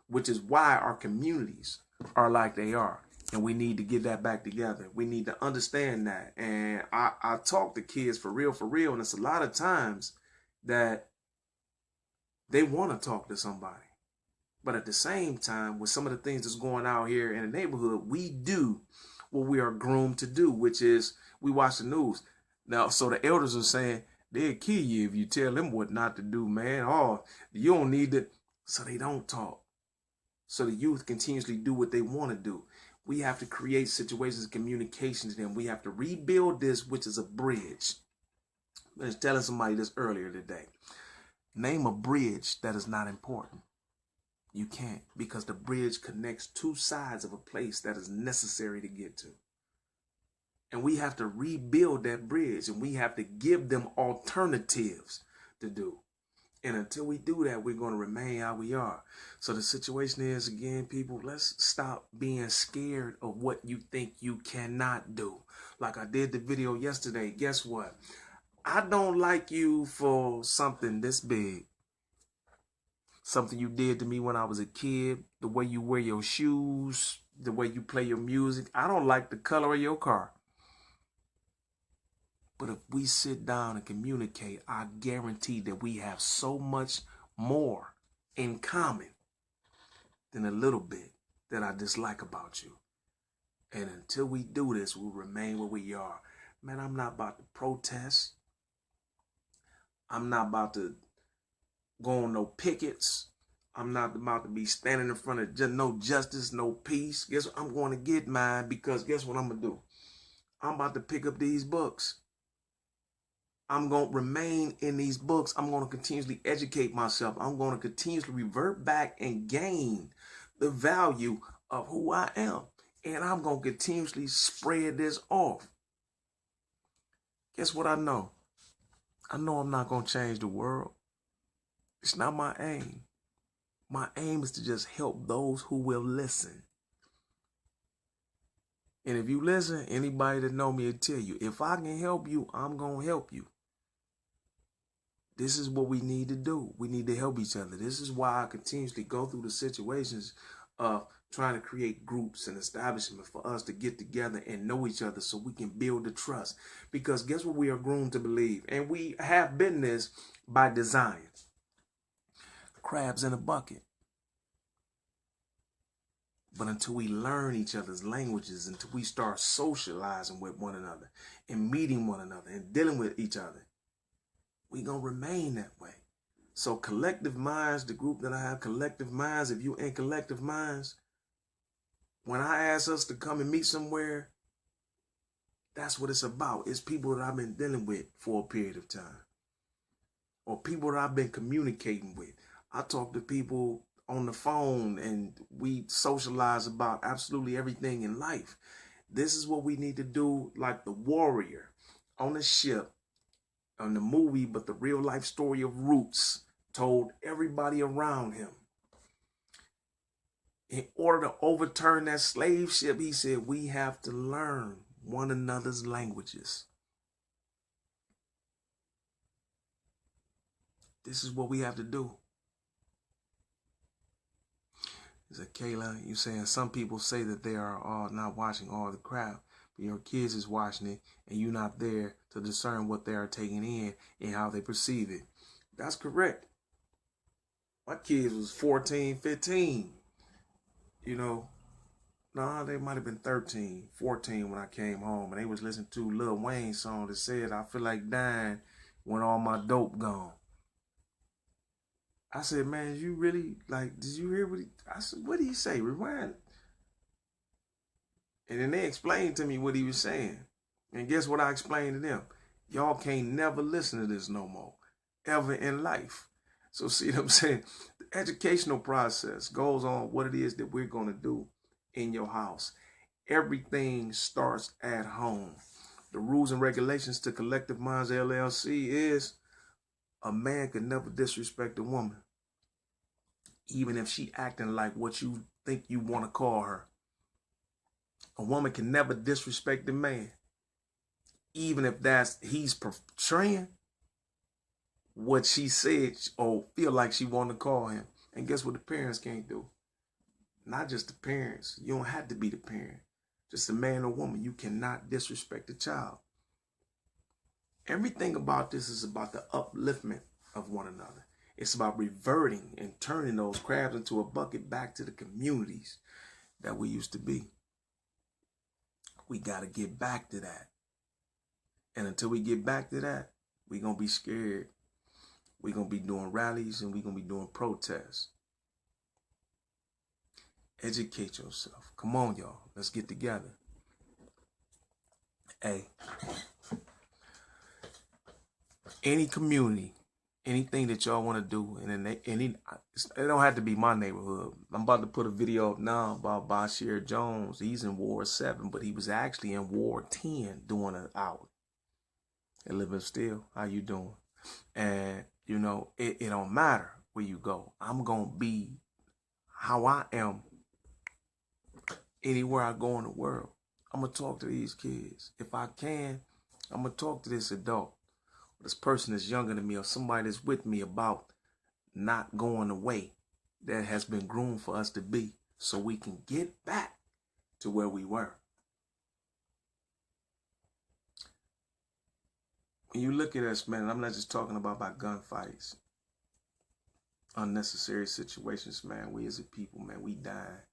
which is why our communities are like they are. And we need to get that back together. We need to understand that. And I talk to kids for real, and it's a lot of times that they want to talk to somebody. But at the same time, with some of the things that's going out here in the neighborhood, we do what we are groomed to do, which is we watch the news. Now, so the elders are saying, they'll kill you if you tell them what not to do, man. Oh, you don't need to. So they don't talk. So the youth continuously do what they want to do. We have to create situations of communication to them. We have to rebuild this, which is a bridge. I was telling somebody this earlier today. Name a bridge that is not important. You can't, because the bridge connects two sides of a place that is necessary to get to. And we have to rebuild that bridge, and we have to give them alternatives to do. And until we do that, we're going to remain how we are. So the situation is, again, people, let's stop being scared of what you think you cannot do. Like I did the video yesterday. Guess what? I don't like you for something this big. Something you did to me when I was a kid. The way you wear your shoes. The way you play your music. I don't like the color of your car. But if we sit down and communicate, I guarantee that we have so much more in common than a little bit that I dislike about you. And until we do this, we'll remain where we are. Man, I'm not about to protest. I'm not about to go on no pickets. I'm not about to be standing in front of no justice, no peace. Guess what? I'm going to get mine, because guess what I'm going to do? I'm about to pick up these books. I'm going to remain in these books. I'm going to continuously educate myself. I'm going to continuously revert back and gain the value of who I am. And I'm going to continuously spread this off. Guess what I know? I know I'm not going to change the world. It's not my aim. My aim is to just help those who will listen. And if you listen, anybody that know me will tell you, if I can help you, I'm going to help you. This is what we need to do. We need to help each other. This is why I continuously go through the situations of trying to create groups and establishments for us to get together and know each other so we can build the trust. Because guess what we are groomed to believe? And we have been this by design. Crabs in a bucket. But until we learn each other's languages, until we start socializing with one another and meeting one another and dealing with each other, we're going to remain that way. So Collective Minds, the group that I have, Collective Minds, if you're in Collective Minds, when I ask us to come and meet somewhere, that's what it's about. It's people that I've been dealing with for a period of time. Or people that I've been communicating with. I talk to people on the phone and we socialize about absolutely everything in life. This is what we need to do, like the warrior on the ship, on the movie, but the real life story of Roots told everybody around him. In order to overturn that slave ship, he said, we have to learn one another's languages. This is what we have to do. He said, Kayla, you saying some people say that they are all not watching all the crap, but your kids is watching it and you're not there to discern what they are taking in and how they perceive it. That's correct. My kids was 14, 15. You know, no, they might have been 13, 14 when I came home, and they was listening to Lil Wayne's song that said, I feel like dying when all my dope gone. I said, man, you really, like, did you hear what I said, what did he say? Rewind. And then they explained to me what he was saying. And guess what I explained to them? Y'all can't never listen to this no more, ever in life. So see what I'm saying? The educational process goes on what it is that we're going to do in your house. Everything starts at home. The rules and regulations to Collective Minds LLC is a man can never disrespect a woman, even if she acting like what you think you want to call her. A woman can never disrespect a man, even if he's portraying what she said or feel like she want to call him. And guess what the parents can't do? Not just the parents. You don't have to be the parent. Just a man or woman. You cannot disrespect a child. Everything about this is about the upliftment of one another. It's about reverting and turning those crabs into a bucket back to the communities that we used to be. We got to get back to that. And until we get back to that, we're going to be scared. We're going to be doing rallies and we're going to be doing protests. Educate yourself. Come on, y'all. Let's get together. Hey, any community, anything that y'all want to do, and it don't have to be my neighborhood. I'm about to put a video up now about Bashir Jones. He's in Ward 7, but he was actually in Ward 10 doing it out. And living still, how you doing? And, you know, it don't matter where you go. I'm going to be how I am anywhere I go in the world. I'm going to talk to these kids. If I can, I'm going to talk to this adult, this person that's younger than me, or somebody that's with me about not going the way that has been groomed for us to be, so we can get back to where we were. When you look at us, man, I'm not just talking about gunfights, unnecessary situations, man. We as a people, man, we die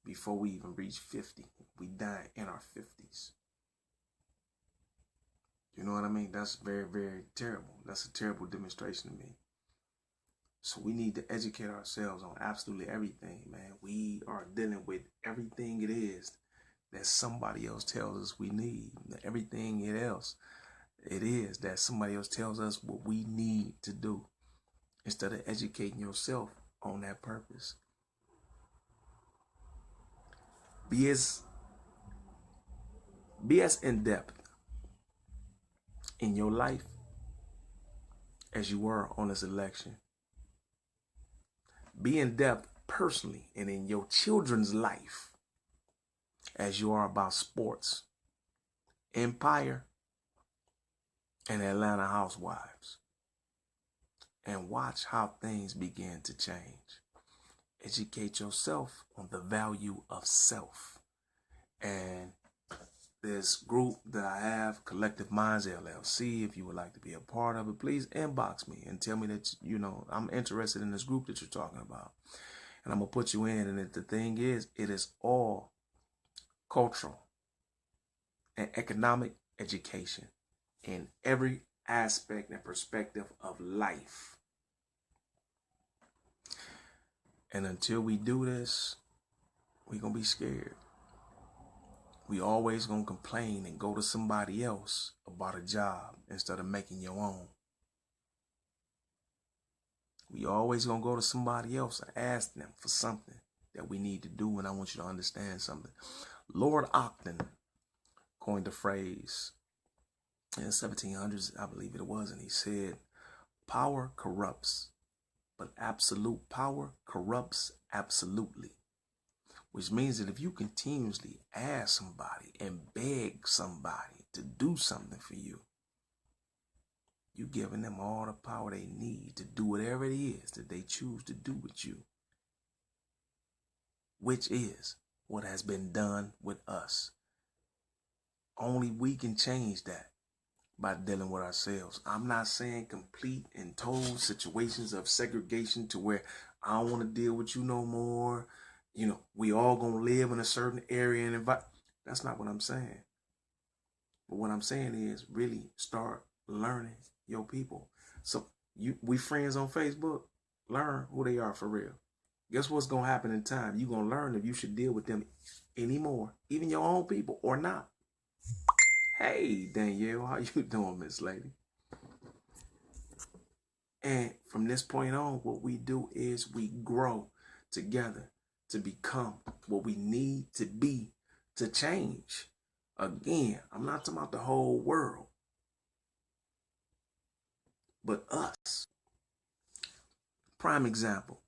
before we even reach 50. We die in our 50s. You know what I mean? That's very, very terrible. That's a terrible demonstration to me. So we need to educate ourselves on absolutely everything, man. We are dealing with everything it is that somebody else tells us we need. Everything else it is that somebody else tells us what we need to do, instead of educating yourself on that purpose. Be as in depth in your life as you were on this election. Be in depth personally and in your children's life as you are about sports, Empire, and Atlanta Housewives. And watch how things begin to change. Educate yourself on the value of self. And this group that I have, Collective Minds LLC, if you would like to be a part of it, please inbox me and tell me that, you know, I'm interested in this group that you're talking about. And I'm going to put you in. And the thing is, it is all cultural and economic education in every aspect and perspective of life. And until we do this, we're going to be scared. We always going to complain and go to somebody else about a job instead of making your own. We always going to go to somebody else and ask them for something that we need to do. And I want you to understand something. Lord Acton coined the phrase in the 1700s, I believe it was, and he said, power corrupts, but absolute power corrupts absolutely. Which means that if you continuously ask somebody and beg somebody to do something for you, you're giving them all the power they need to do whatever it is that they choose to do with you, which is what has been done with us. Only we can change that by dealing with ourselves. I'm not saying complete and total situations of segregation to where I don't want to deal with you no more. You know, we all going to live in a certain area and environment. That's not what I'm saying. But what I'm saying is really start learning your people. So we friends on Facebook, learn who they are for real. Guess what's going to happen in time? You're going to learn if you should deal with them anymore, even your own people or not. Hey, Danielle, how you doing, Miss Lady? And from this point on, what we do is we grow together to become what we need to be to change Again, I'm not talking about the whole world, but us. Prime example.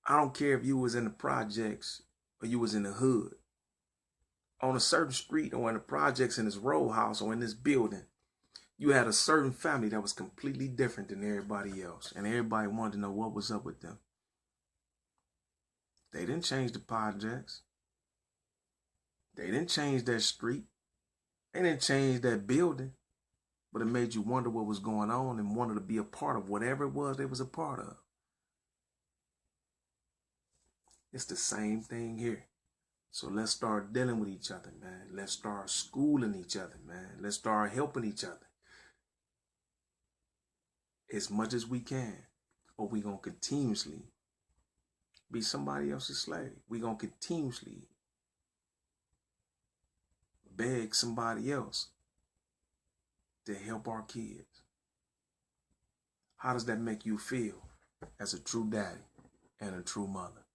I don't care if you was in the projects or you was in the hood. On a certain street or in the projects in this row house or in this building, you had a certain family that was completely different than everybody else. And everybody wanted to know what was up with them. They didn't change the projects. They didn't change that street. They didn't change that building. But it made you wonder what was going on and wanted to be a part of whatever it was they was a part of. It's the same thing here. So let's start dealing with each other, man. Let's start schooling each other, man. Let's start helping each other as much as we can. Or we going to continuously be somebody else's slave. We going to continuously beg somebody else to help our kids. How does that make you feel as a true daddy and a true mother?